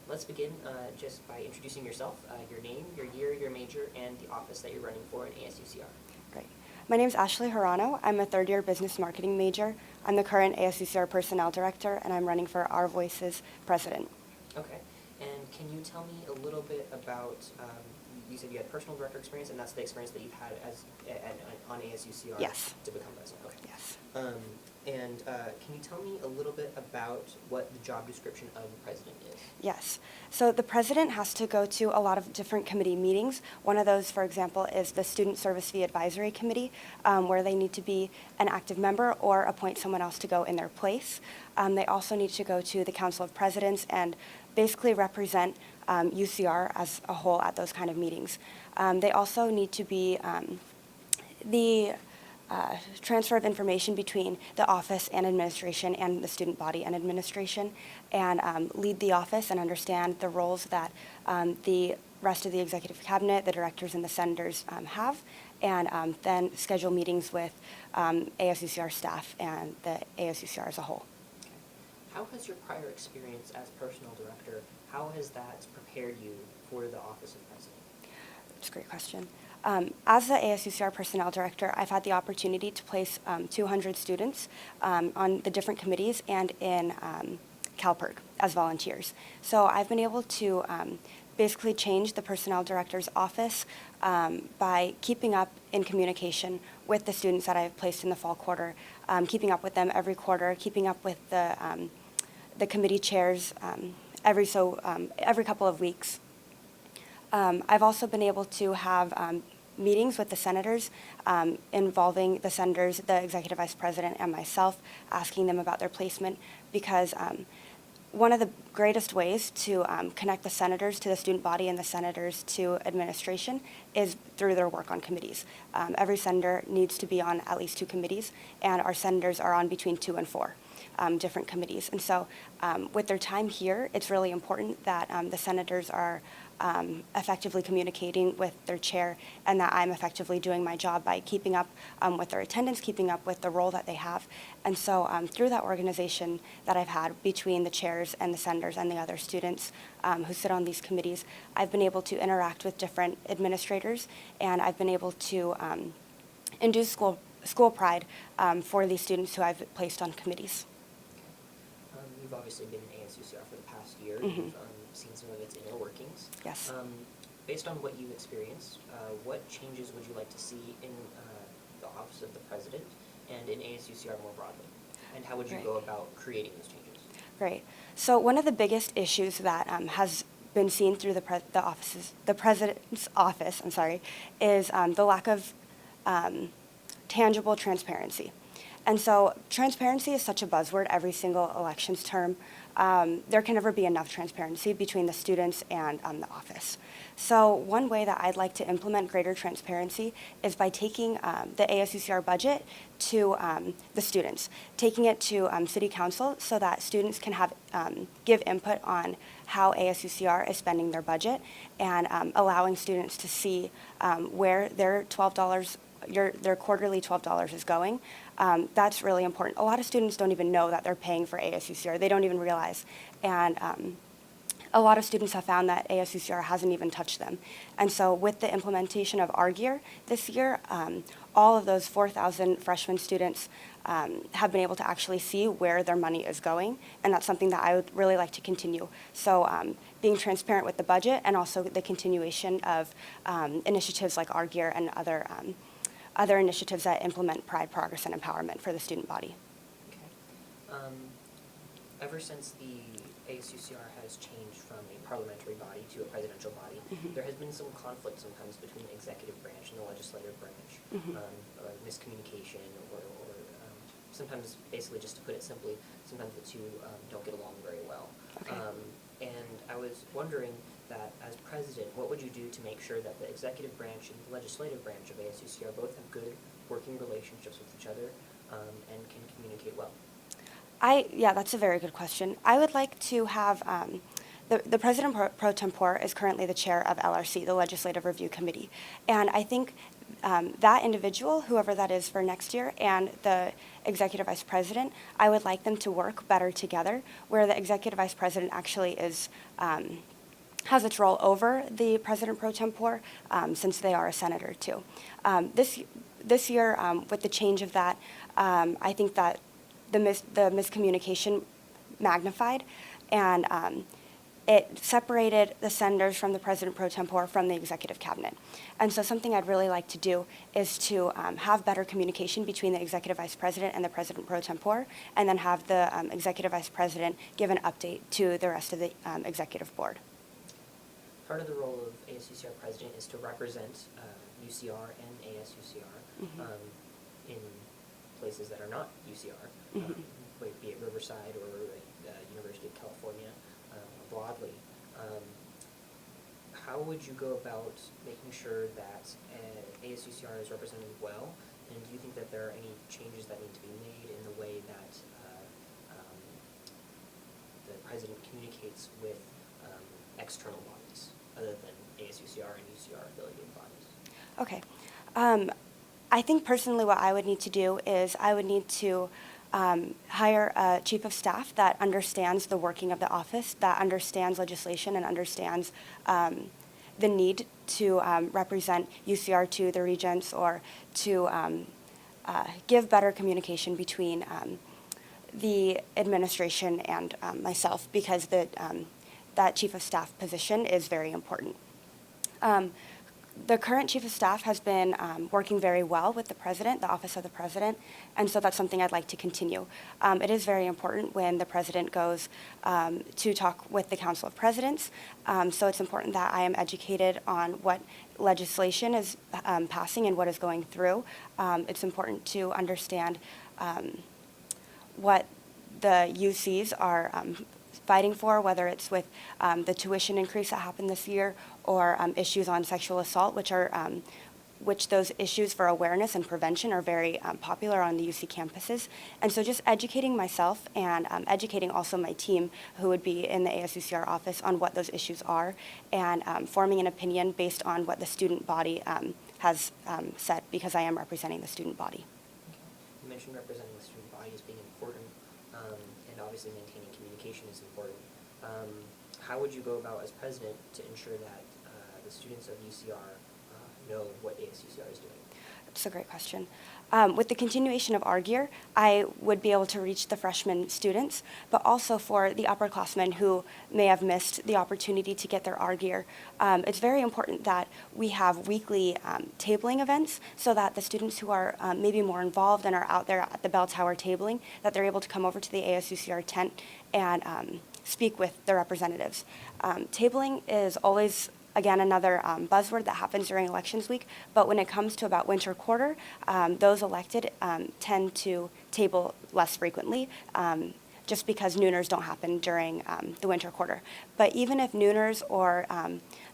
let's begin just by introducing yourself, your name, your year, your major, and the office that you're running for in ASUCR. Great. My name is Ashley Harano. I'm a third-year business marketing major. I'm the current ASUCR Personnel Director, and I'm running for ASUCR President. Okay. And can you tell me a little bit about, you said you had personal director experience, and that's the experience that you've had on ASUCR Yes. to become president? Okay. Yes. Can you tell me a little bit about what the job description of the president is? Yes. So the president has to go to a lot of different committee meetings. One of those, for example, is the Student Service Fee Advisory Committee, where they need to be an active member or appoint someone else to go in their place. They also need to go to the Council of Presidents and basically represent UCR as a whole at those kind of meetings. They also need to be the transfer of information between the office and administration and the student body and administration, and lead the office and understand the roles that the rest of the executive cabinet, the directors and the senators have, and then schedule meetings with ASUCR staff and the ASUCR as a whole. Okay. How has your prior experience as personnel director, how has that prepared you for the office of president? That's a great question. As the ASUCR Personnel Director, I've had the opportunity to place 200 students on the different committees and in CalPERG as volunteers. So I've been able to basically change the Personnel Director's office by keeping up in communication with the students that I've placed in the fall quarter, keeping up with them every quarter, keeping up with the committee chairs every couple of weeks. I've also been able to have meetings with the senators involving the senators, the executive vice president, and myself, asking them about their placement, because one of the greatest ways to connect the senators to the student body and the senators to administration is through their work on committees. Every senator needs to be on at least 2 committees, and our senators are on between 2 and 4. Different committees. And so with their time here, it's really important that the senators are effectively communicating with their chair, and that I'm effectively doing my job by keeping up with their attendance, keeping up with the role that they have. And so through that organization that I've had between the chairs and the senators and the other students who sit on these committees, I've been able to interact with different administrators, and I've been able to induce school pride for these students who I've placed on committees. You've obviously been in ASUCR for the past year. Mm-hmm. You've seen some of its inner workings. Yes. Based on what you've experienced, what changes would you like to see in the office of the president and in ASUCR more broadly? And how would you go about creating those changes? Great. So one of the biggest issues that has been seen through the president's office, is the lack of tangible transparency. And so transparency is such a buzzword every single elections term. There can never be enough transparency between the students and the office. So one way that I'd like to implement greater transparency is by taking the ASUCR budget to the students, taking it to City Council so that students can give input on how ASUCR is spending their budget, and allowing students to see where their their quarterly $12 is going. That's really important. A lot of students don't even know that they're paying for ASUCR. They don't even realize. And a lot of students have found that ASUCR hasn't even touched them. And so with the implementation of our gear this year, all of those 4,000 freshman students have been able to actually see where their money is going, and that's something that I would really like to continue. So being transparent with the budget, and also the continuation of initiatives like our gear and other initiatives that implement pride, progress, and empowerment for the student body. Okay. Ever since the ASUCR has changed from a parliamentary body to a presidential body, Mm-hmm. there has been some conflict sometimes between the executive branch and the legislative branch, Mm-hmm. Miscommunication, or sometimes, basically, just to put it simply, sometimes the two don't get along very well. Okay. And I was wondering that, as president, what would you do to make sure that the executive branch and the legislative branch of ASUCR both have good working relationships with each other and can communicate well? Yeah, that's a very good question. I would like to have, the President pro tempore is currently the chair of LRC, the Legislative Review Committee. And I think that individual, whoever that is for next year, and the executive vice president, I would like them to work better together, where the executive vice president actually is has its role over the president pro tempore, since they are a senator too. This year, with the change of that, I think that the miscommunication magnified, and it separated the senators from the president pro tempore from the executive cabinet. And so something I'd really like to do is to have better communication between the executive vice president and the president pro tempore, and then have the executive vice president give an update to the rest of the executive board. Part of the role of ASUCR President is to represent UCR and ASUCR in places that are not UCR, be it Riverside or University of California broadly. How would you go about making sure that ASUCR is represented well, and do you think that there are any changes that need to be made in the way that the President communicates with external bodies other than ASUCR and UCR affiliated bodies? Okay. I think personally what I would need to do is I would need to hire a chief of staff that understands the working of the office, that understands legislation and understands the need to represent UCR to the regents, or to give better communication between the administration and myself, because that chief of staff position is very important. The current chief of staff has been working very well with the president, the office of the president, and so that's something I'd like to continue. It is very important when the president goes to talk with the Council of Presidents, so it's important that I am educated on what legislation is passing and what is going through. It's important to understand what the UCs are fighting for, whether it's with the tuition increase that happened this year, or issues on sexual assault, which those issues for awareness and prevention are very popular on the UC campuses. And so just educating myself and educating also my team, who would be in the ASUCR office, on what those issues are, and forming an opinion based on what the student body has said, because I am representing the student body. Okay. You mentioned representing the student body as being important, and obviously maintaining communication is important. How would you go about as president to ensure that the students of UCR know what ASUCR is doing? That's a great question. With the continuation of our year, I would be able to reach the freshman students, but also for the upperclassmen who may have missed the opportunity to get their R gear. It's very important that we have weekly tabling events, so that the students who are maybe more involved and are out there at the bell tower tabling, that they're able to come over to the ASUCR tent and speak with the representatives. Tabling is always, again, another buzzword that happens during elections week, but when it comes to about winter quarter, those elected tend to table less frequently, just because nooners don't happen during the winter quarter. But even if nooners or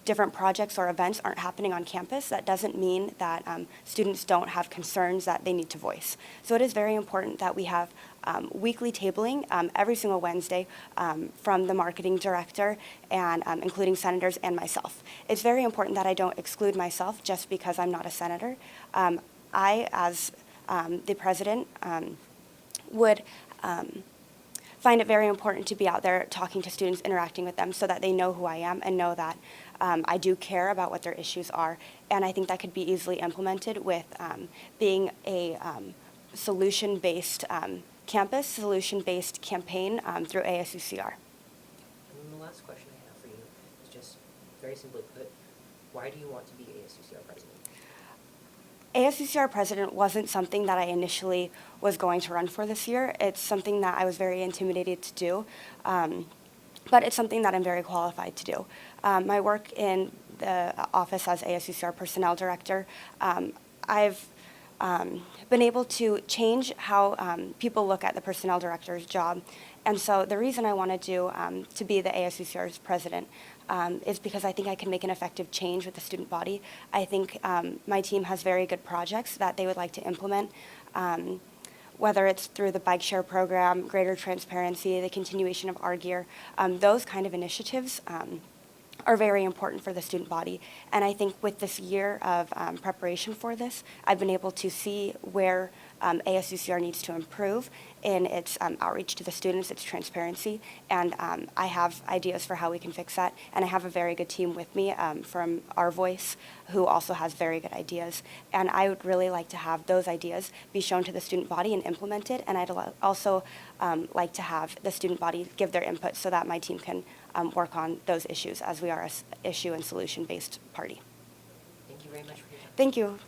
different projects or events aren't happening on campus, that doesn't mean that students don't have concerns that they need to voice. So it is very important that we have weekly tabling every single Wednesday from the marketing director, and including senators and myself. It's very important that I don't exclude myself just because I'm not a senator. I, as the president, would find it very important to be out there talking to students, interacting with them, so that they know who I am and know that I do care about what their issues are. And I think that could be easily implemented with being a solution-based campus, solution-based campaign through ASUCR. And the last question I have for you is just very simply put, why do you want to be ASUCR president? ASUCR president wasn't something that I initially was going to run for this year. It's something that I was very intimidated to do, but it's something that I'm very qualified to do. My work in the office as ASUCR personnel director, I've been able to change how people look at the personnel director's job. And so the reason I wanted to be the ASUCR's president is because I think I can make an effective change with the student body. I think my team has very good projects that they would like to implement, whether it's through the bike share program, greater transparency, the continuation of our gear. Those kind of initiatives are very important for the student body. And I think with this year of preparation for this, I've been able to see where ASUCR needs to improve in its outreach to the students, its transparency, and I have ideas for how we can fix that. And I have a very good team with me from Our Voice, who also has very good ideas. And I would really like to have those ideas be shown to the student body and implemented. And I'd also like to have the student body give their input so that my team can work on those issues, as we are a issue and solution-based party. Thank you very much for your time. Thank you.